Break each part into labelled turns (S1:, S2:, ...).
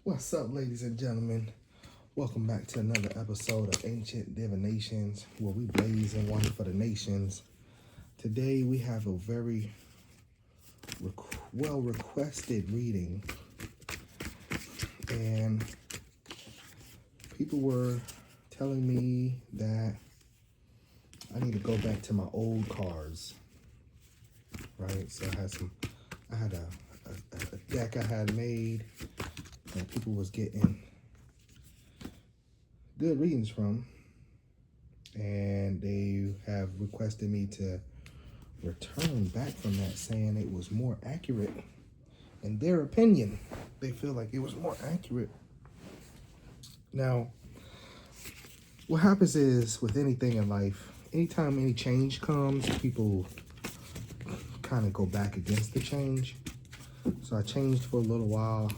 S1: What's up, ladies and gentlemen? Welcome back to another episode of Ancient Divinations, where we blaze in one for the nations. Today we have a very well requested reading, and people were telling me that I need to go back to my old cards, right? So I had a deck I had made, and people was getting good readings from, and they have requested me to return back from that, saying it was more accurate in their opinion. They feel like it was more accurate. Now, what happens is with anything in life, anytime any change comes, people kind of go back against the change. So I changed for a little while,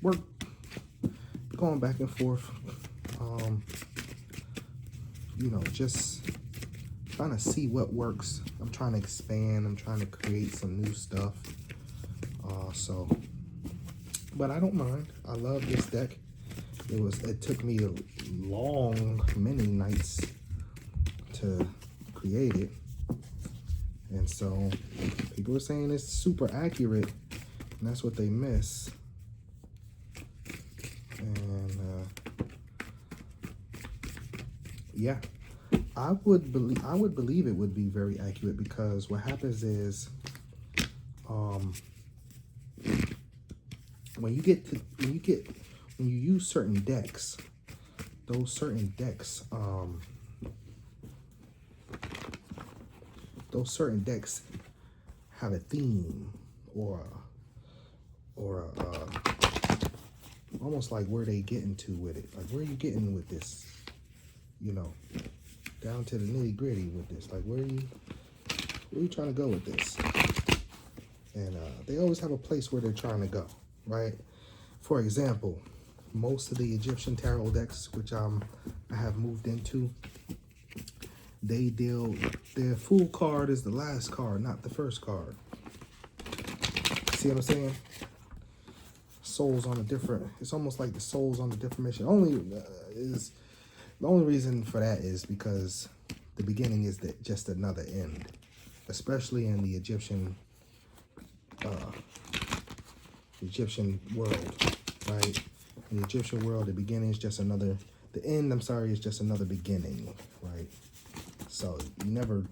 S1: worked going back and forth, just trying to see what works. I'm trying to expand. I'm trying to create some new stuff. But I don't mind. I love this deck. It took me many nights to create it. And so people are saying it's super accurate, and that's what they miss. And yeah, I would believe it would be very accurate, because what happens is when you use certain decks, those certain decks have a theme, or almost like where they getting to with it. Like, where are you getting with this? Down to the nitty gritty with this. Like, where are you trying to go with this? And they always have a place where they're trying to go, right? For example, most of the Egyptian tarot decks, which I have moved into, their full card is the last card, not the first card. See what I'm saying? It's almost like the souls on a different mission. The only reason for that is because the beginning is just another end, especially in the Egyptian world, right? In the Egyptian world, the beginning is just another. The end, I'm sorry, is just another beginning, right? So you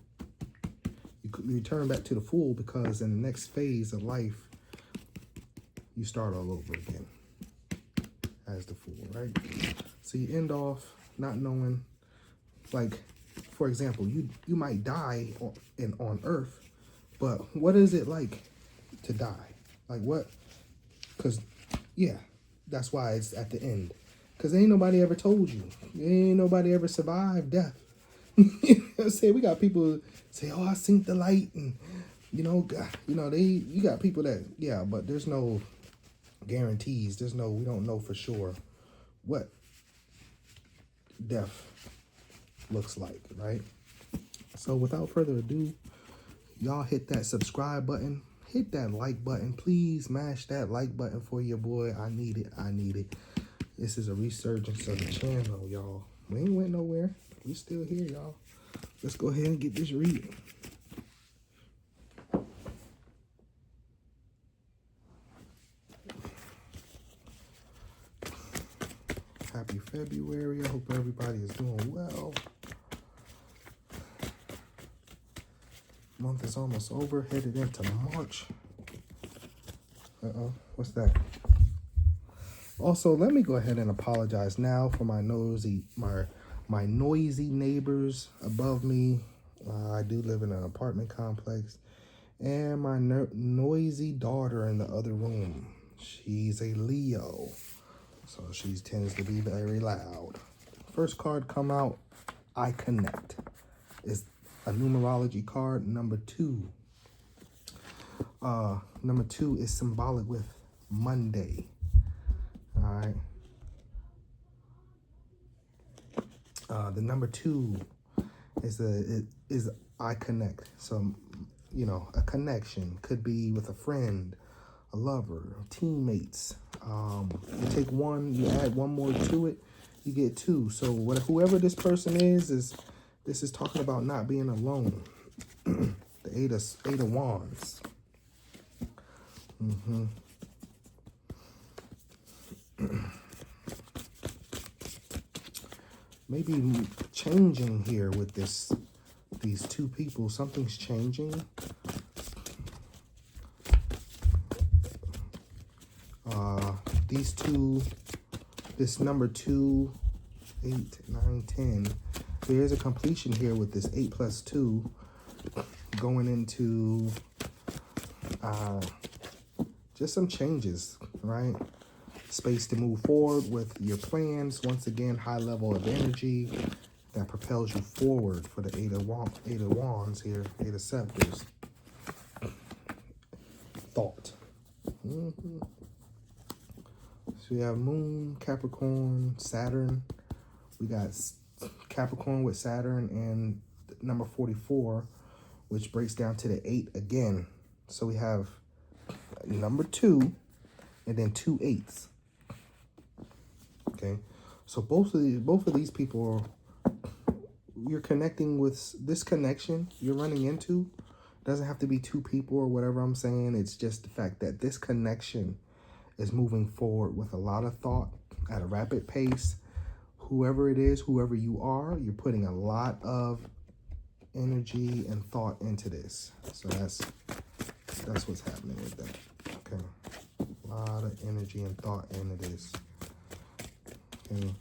S1: return back to the Fool, because in the next phase of life, you start all over again as the Fool, right? So you end off not knowing, like, for example, you might die on Earth, but what is it like to die? Like, what? Because, yeah, that's why it's at the end. Because ain't nobody ever told you. Ain't nobody ever survived death. You know what I'm saying? We got people say, "Oh, I seen the light," and you got people that, yeah, but there's no guarantees. We don't know for sure what death looks like, right? So without further ado, y'all hit that subscribe button, hit that like button. Please mash that like button for your boy. I need it. This is a resurgence of the channel, y'all. We ain't went nowhere. We still here, y'all. Let's go ahead and get this reading. Happy February. I hope everybody is doing well. Month is almost over, headed into March. What's that? Also, let me go ahead and apologize now for my noisy neighbors above me. I do live in an apartment complex, and my noisy daughter in the other room. She's a Leo, so she tends to be very loud. First card come out, I Connect. It's a numerology card, number 2. Number 2 is symbolic with Monday. All right. The number 2 is I Connect. So, a connection could be with a friend, a lover, teammates, You take one, you add one more to it, you get two. So whoever this person is this is talking about not being alone. The Eight of Wands. Maybe changing here with these two people. Something's changing. These two, this number 2, 8, 9, 10. There's a completion here with this 8 plus 2 going into just some changes, right? Space to move forward with your plans. Once again, high level of energy that propels you forward for the Eight of Wands here, Eight of Scepters. Thought. So we have Moon, Capricorn, Saturn. We got Capricorn with Saturn and number 44, which breaks down to the 8 again. So we have number 2 and then 2 8s. Okay, so both of these people you're connecting with. This connection you're running into doesn't have to be two people or whatever I'm saying. It's just the fact that this connection is moving forward with a lot of thought at a rapid pace. Whoever it is, whoever you are, you're putting a lot of energy and thought into this. So that's what's happening with that. Okay, a lot of energy and thought into this. Okay.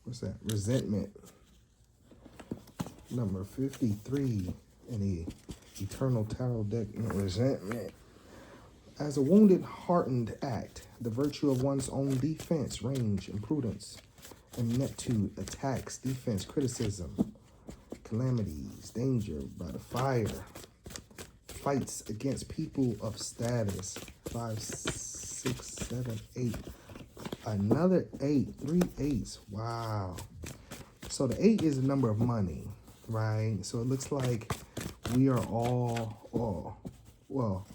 S1: What's that? Resentment. Number 53 in the Eternal Tarot deck. Resentment. As a wounded, hardened act, the virtue of one's own defense, range, and prudence, ineptitude, attacks, defense, criticism, calamities, danger by the fire, fights against people of status. 5, 6, 7, 8. Another 8, 3 8s. Wow. So the 8 is the number of money, right? So it looks like we are all, well,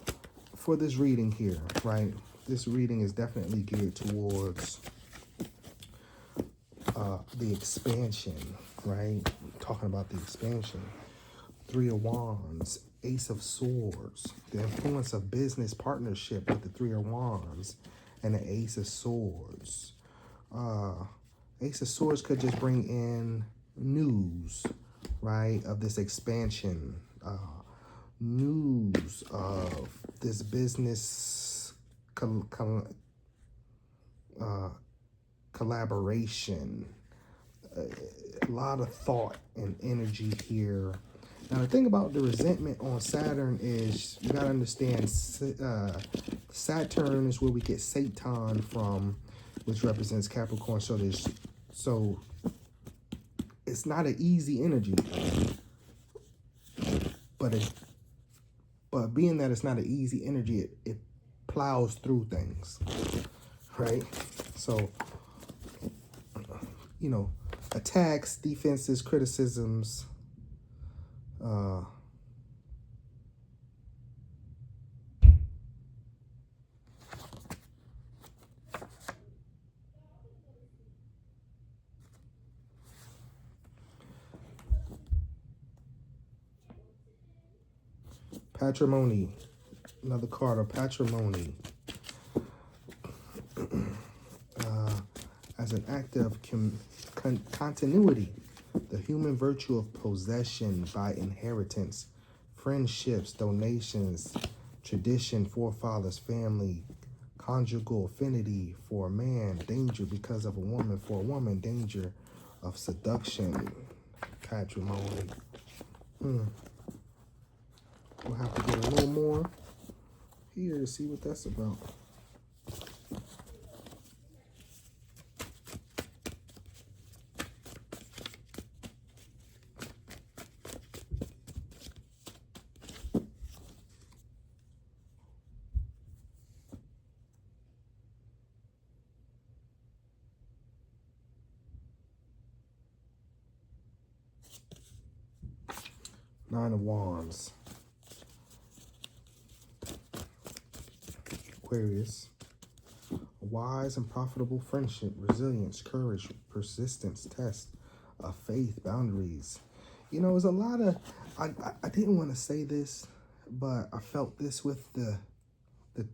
S1: for this reading here, right? This reading is definitely geared towards the expansion, right? We're talking about the expansion. 3 of Wands, Ace of Swords, the influence of business partnership with the 3 of Wands and the Ace of Swords. Ace of Swords could just bring in news, right, of this expansion, news of this business collaboration. A lot of thought and energy here. Now, the thing about the resentment on Saturn is you got to understand Saturn is where we get Satan from, which represents Capricorn. So it's not an easy energy, but being that it's not an easy energy, it plows through things, right? So, you know, attacks, defenses, criticisms, patrimony, another card of patrimony. As an act of continuity, the human virtue of possession by inheritance, friendships, donations, tradition, forefathers, family, conjugal affinity for a man, danger because of a woman for a woman, danger of seduction, patrimony. We'll have to get a little more here to see what that's about. Nine of Wands. Aquarius. A wise and profitable friendship, resilience, courage, persistence, test of faith, boundaries. You know, there's a lot of, I didn't want to say this, but I felt this with the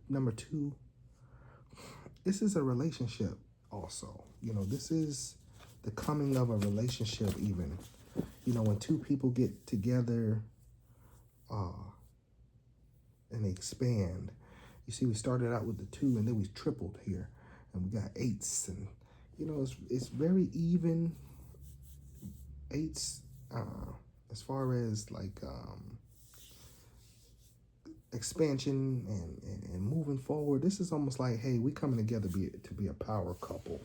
S1: number 2. This is a relationship also. You know, this is the coming of a relationship even. You know, when two people get together and they expand. You see, we started out with the 2 and then we tripled here. And we got 8s. And, you know, it's very even. 8s, as far as like expansion and moving forward. This is almost like, hey, we coming together to be a power couple.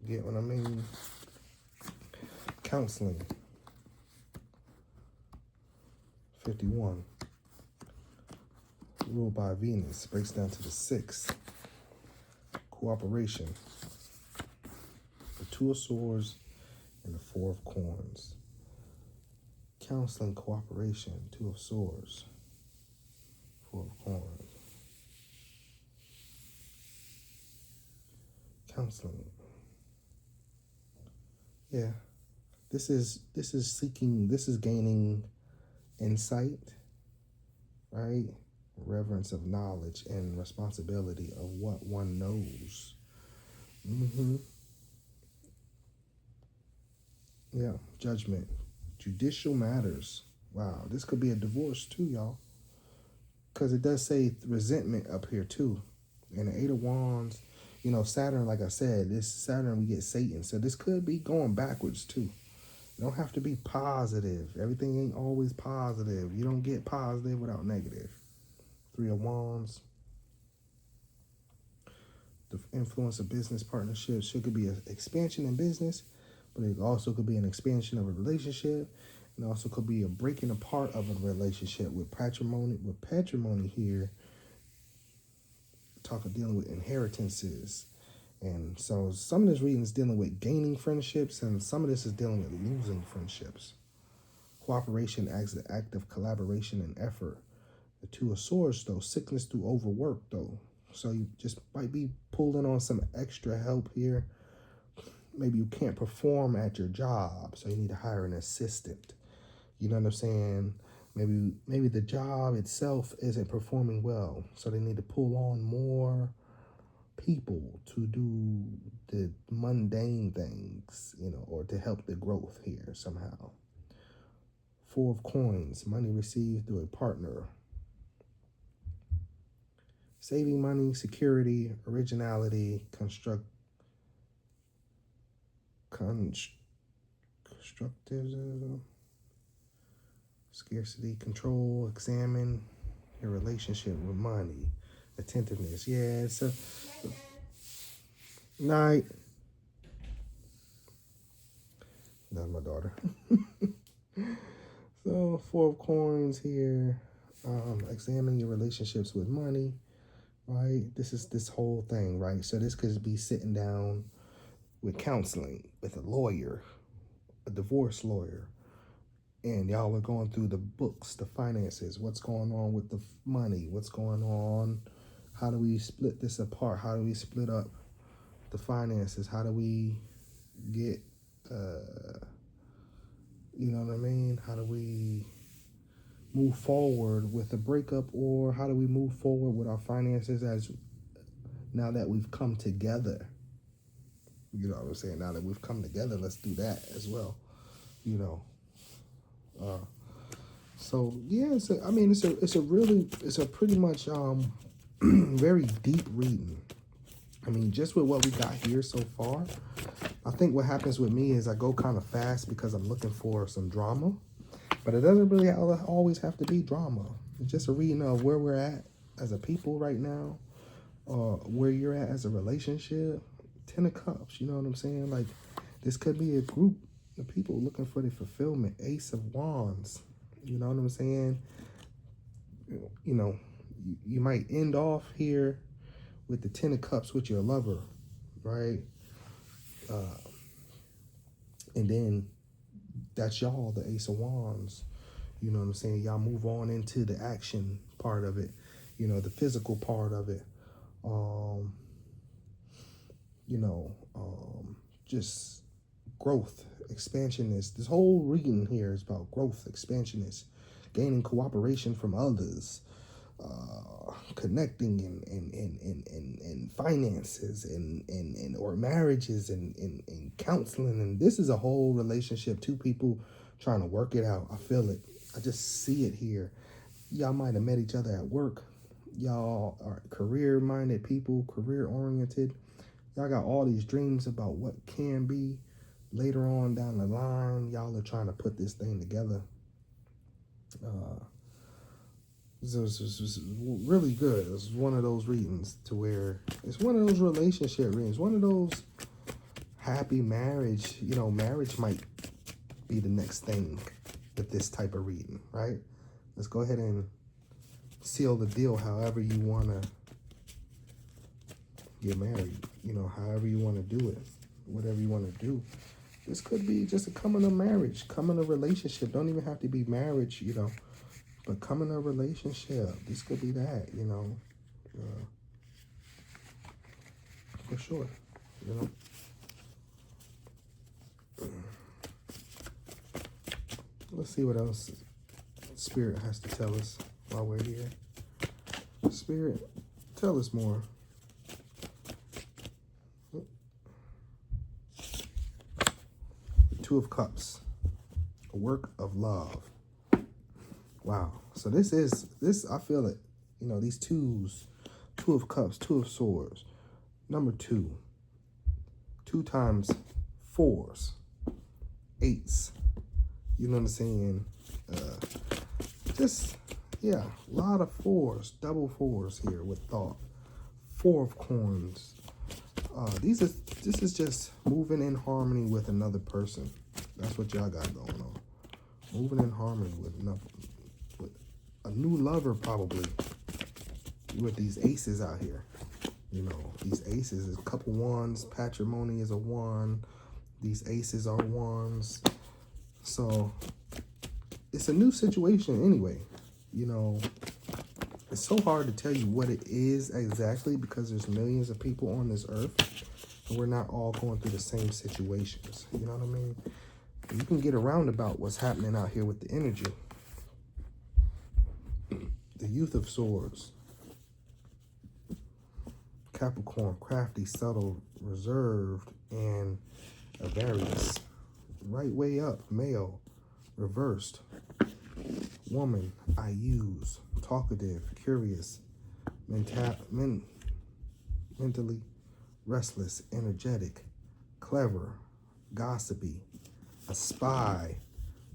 S1: You get what I mean? Counseling. 51. Ruled by Venus. Breaks down to the 6. Cooperation. The 2 of Swords and the 4 of Coins. Counseling, cooperation, 2 of Swords, 4 of Coins. Counseling. Yeah. This is seeking, this is gaining insight, right? Reverence of knowledge and responsibility of what one knows. Yeah, judgment. Judicial matters. Wow, this could be a divorce too, y'all. Because it does say resentment up here too. And the 8 of Wands, you know, Saturn, like I said, this Saturn, we get Satan. So this could be going backwards too. You don't have to be positive. Everything ain't always positive. You don't get positive without negative. 3 of Wands. The influence of business partnerships. It could be an expansion in business, but it also could be an expansion of a relationship. And also could be a breaking apart of a relationship with patrimony. With patrimony here, dealing with inheritances. And so some of this reading is dealing with gaining friendships, and some of this is dealing with losing friendships. Cooperation as an act of collaboration and effort. The 2 of Swords, though, sickness through overwork, though. So you just might be pulling on some extra help here. Maybe you can't perform at your job, so you need to hire an assistant. You know what I'm saying? Maybe the job itself isn't performing well, so they need to pull on more people to do the mundane things, you know, or to help the growth here somehow. 4 of Coins, money received through a partner. Saving money, security, originality, constructive, scarcity, control, examine your relationship with money, attentiveness. Yeah, so night. That's my daughter. So 4 of Coins here. Examine your relationships with money, right? This is this whole thing, right? So this could be sitting down with counseling, with a lawyer, a divorce lawyer, and y'all are going through the books, the finances, what's going on with the money, what's going on, how do we split this apart, how do we split up the finances, how do we get, you know what I mean, how do we move forward with a breakup, or how do we move forward with our finances as now that we've come together? You know what I'm saying? Now that we've come together, let's do that as well. You know. So yeah, it's a pretty much very deep reading. I mean, just with what we got here so far, I think what happens with me is I go kind of fast because I'm looking for some drama, but it doesn't really always have to be drama. It's just a reading of where we're at as a people right now, where you're at as a relationship. 10 of Cups, you know what I'm saying? Like, this could be a group of people looking for the fulfillment. Ace of Wands, you know what I'm saying? You know, you might end off here with the 10 of Cups with your lover, right? And then that's y'all, the Ace of Wands. You know what I'm saying? Y'all move on into the action part of it, you know, the physical part of it. You know, just growth, expansionist. This whole reading here is about growth, expansionist, gaining cooperation from others, connecting and finances and or marriages and counseling. And this is a whole relationship, two people trying to work it out. I feel it. I just see it here. Y'all might have met each other at work. Y'all are career-minded people, career-oriented. Y'all got all these dreams about what can be later on down the line. Y'all are trying to put this thing together. This was really good. It's one of those readings to where it's one of those relationship readings, one of those happy marriage. You know, marriage might be the next thing with this type of reading, right? Let's go ahead and seal the deal however you want to get married, you know, however you want to do it, whatever you want to do. This could be just a coming of marriage, coming of relationship. Don't even have to be marriage, you know, but coming of relationship. This could be that, you know, for sure, you know. Let's see what else Spirit has to tell us while we're here. Spirit, tell us more. Two of Cups, a work of love. Wow. So this, I feel it. You know, these twos, Two of Cups, Two of Swords. Number 2. 2 times 4s. 8s. You know what I'm saying? Just, yeah, a lot of 4s, double 4s here with thought. 4 of Coins. This is just moving in harmony with another person. That's what y'all got going on. Moving in harmony with a new lover, probably, with these aces out here. You know, these aces is a couple ones. Patrimony is a 1. These aces are 1s. So it's a new situation anyway. You know, it's so hard to tell you what it is exactly because there's millions of people on this earth and we're not all going through the same situations. You know what I mean? You can get around about what's happening out here with the energy. The Youth of Swords. Capricorn, crafty, subtle, reserved, and Avarice. Right way up, male, reversed. Woman, I use, talkative, curious, mentally restless, energetic, clever, gossipy, a spy,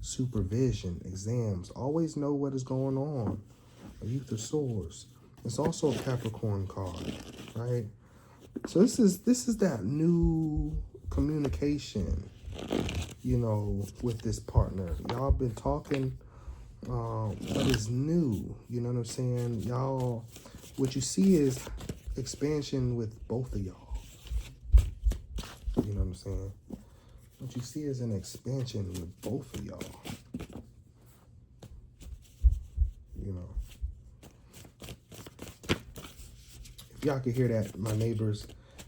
S1: supervision, exams, always know what is going on. A Youth of Swords. It's also a Capricorn card, right? So this is that new communication, you know, with this partner. Y'all been talking, what is new? You know what I'm saying? Y'all, what you see is expansion with both of y'all. You know what I'm saying? What you see is an expansion with both of y'all. You know. If y'all can hear that, my neighbors,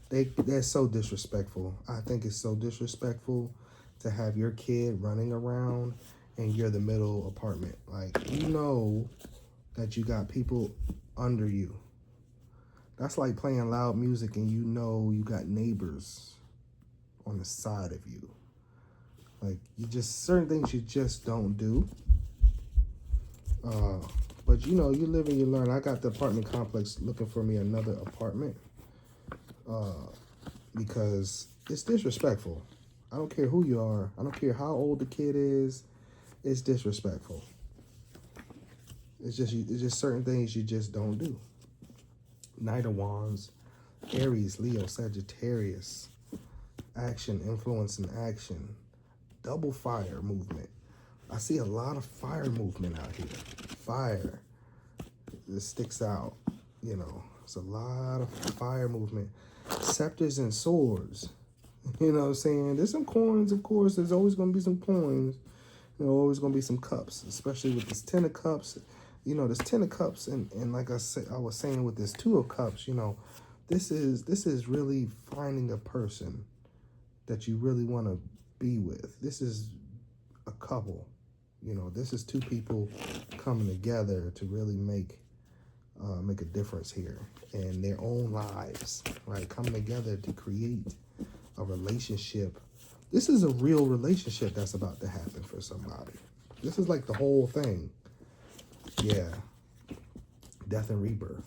S1: they're so disrespectful. I think it's so disrespectful to have your kid running around and you're the middle apartment. Like, you know that you got people under you. That's like playing loud music and you know you got neighbors on the side of you. Like, you just, certain things you just don't do. But you know, you live and you learn. I got the apartment complex looking for me another apartment because it's disrespectful. I don't care who you are. I don't care how old the kid is. It's disrespectful. It's just certain things you just don't do. Knight of Wands, Aries, Leo, Sagittarius, action, influence, and action. Double fire movement. I see a lot of fire movement out here. Fire. This sticks out, you know. It's a lot of fire movement. Scepters and swords. You know what I'm saying? There's some coins, of course. There's always going to be some coins. You know, always gonna be some cups, especially with this 10 of cups. You know, this 10 of cups, and like I was saying with this 2 of cups, you know, this is really finding a person that you really want to be with. This is a couple. You know, this is 2 people coming together to really make a difference here in their own lives, right? Coming together to create a relationship. This is a real relationship that's about to happen for somebody. This is like the whole thing. Yeah. Death and rebirth.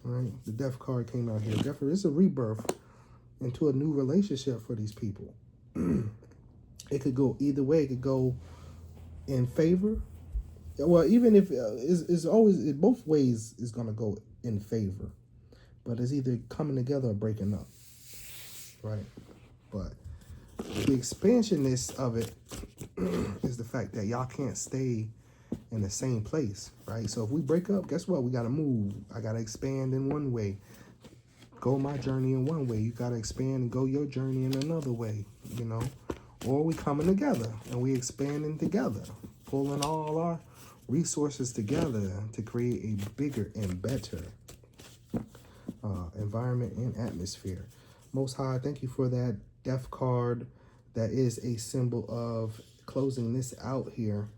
S1: Right? The death card came out here. Definitely, it's a rebirth into a new relationship for these people. It could go either way. It could go in favor. Well, even if it's always, in both ways is going to go in favor. But it's either coming together or breaking up. Right? But the expansionness of it is the fact that y'all can't stay in the same place, right? So if we break up, guess what? We got to move. I got to expand in one way. Go my journey in one way. You got to expand and go your journey in another way, you know? Or we coming together and we expanding together, pulling all our resources together to create a bigger and better environment and atmosphere. Most High, thank you for that death card. That is a symbol of closing this out here.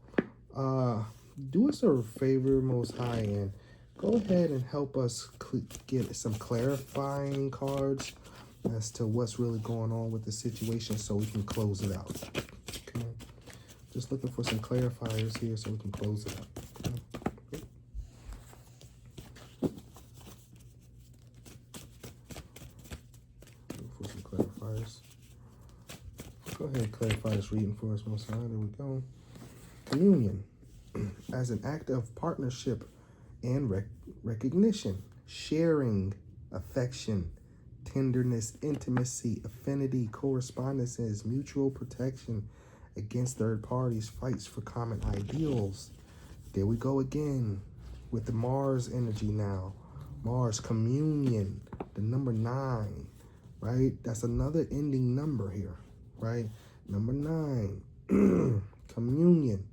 S1: Do us a favor, Most High, and go ahead and help us get some clarifying cards as to what's really going on with the situation so we can close it out. Okay. Just looking for some clarifiers here so we can close it out. Okay. Look for some clarifiers. Go ahead and clarify this reading for us, Most High. There we go. Communion. As an act of partnership and recognition, sharing, affection, tenderness, intimacy, affinity, correspondences, mutual protection against third parties, fights for common ideals. There we go again with the Mars energy now. Mars, communion, the number 9, right? That's another ending number here, right? Number 9, communion.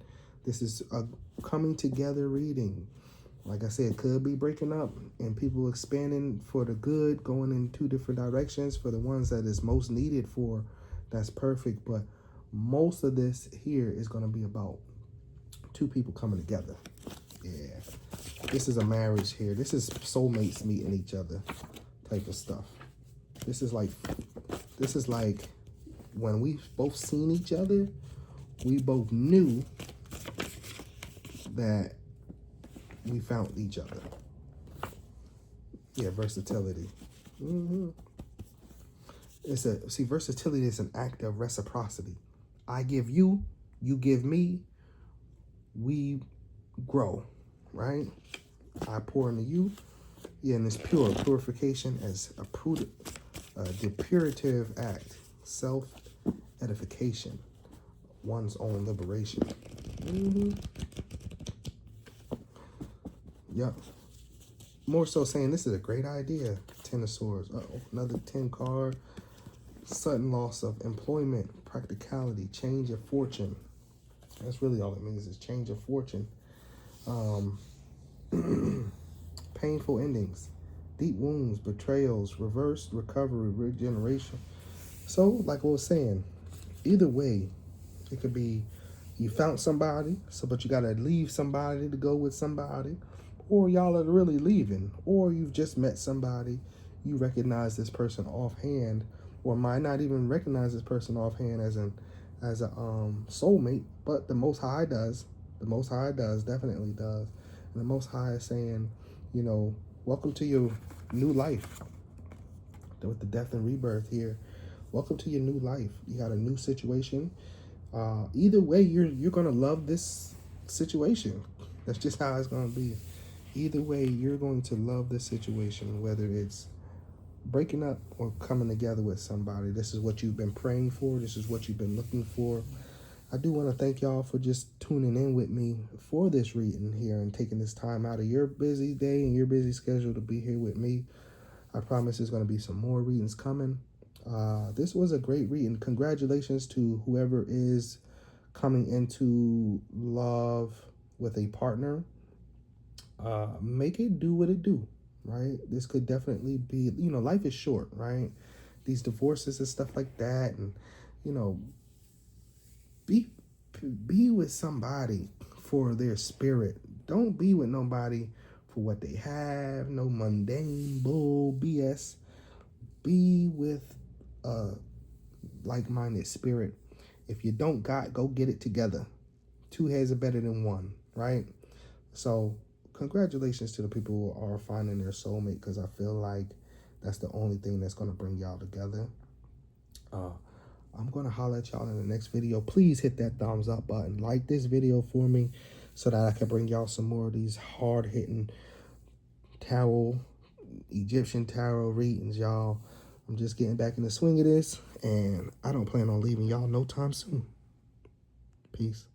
S1: This is a coming together reading. Like I said, it could be breaking up and people expanding for the good, going in 2 different directions for the ones that is most needed for. That's perfect. But most of this here is going to be about 2 people coming together. Yeah. This is a marriage here. This is soulmates meeting each other type of stuff. This is like when we both seen each other, we both knew that we found each other. Yeah, versatility. Versatility is an act of reciprocity. I give you, you give me, we grow, right? I pour into you. Yeah, and it's purification as a depurative act, self-edification, one's own liberation. Yep. More so saying this is a great idea. 10 of Swords. Another 10 card. Sudden loss of employment, practicality, change of fortune. That's really all it means is change of fortune. Painful endings, deep wounds, betrayals, reverse recovery, regeneration. So, like I was saying, either way, it could be you found somebody, but you got to leave somebody to go with somebody, or y'all are really leaving, or you've just met somebody, you recognize this person offhand, or might not even recognize this person offhand as a soulmate, but the Most High does. The Most High does, definitely does. And the Most High is saying, you know, welcome to your new life. With the death and rebirth here, welcome to your new life. You got a new situation. Either way, you're gonna love this situation. That's just how it's gonna be. Either way, you're going to love this situation, whether it's breaking up or coming together with somebody. This is what you've been praying for. This is what you've been looking for. I do want to thank y'all for just tuning in with me for this reading here and taking this time out of your busy day and your busy schedule to be here with me. I promise there's going to be some more readings coming. This was a great reading. Congratulations to whoever is coming into love with a partner, make it do what it do, right? This could definitely be, you know, life is short, right? These divorces and stuff like that, and you know, be with somebody for their spirit. Don't be with nobody for what they have. No mundane bull BS. Be with a like-minded spirit. If you don't got, go get it together. Two heads are better than one, right? So congratulations to the people who are finding their soulmate, because I feel like that's the only thing that's going to bring y'all together. I'm going to holler at y'all in the next video. Please hit that thumbs up button. Like this video for me so that I can bring y'all some more of these hard-hitting tarot, Egyptian tarot readings, y'all. I'm just getting back in the swing of this, and I don't plan on leaving y'all no time soon. Peace.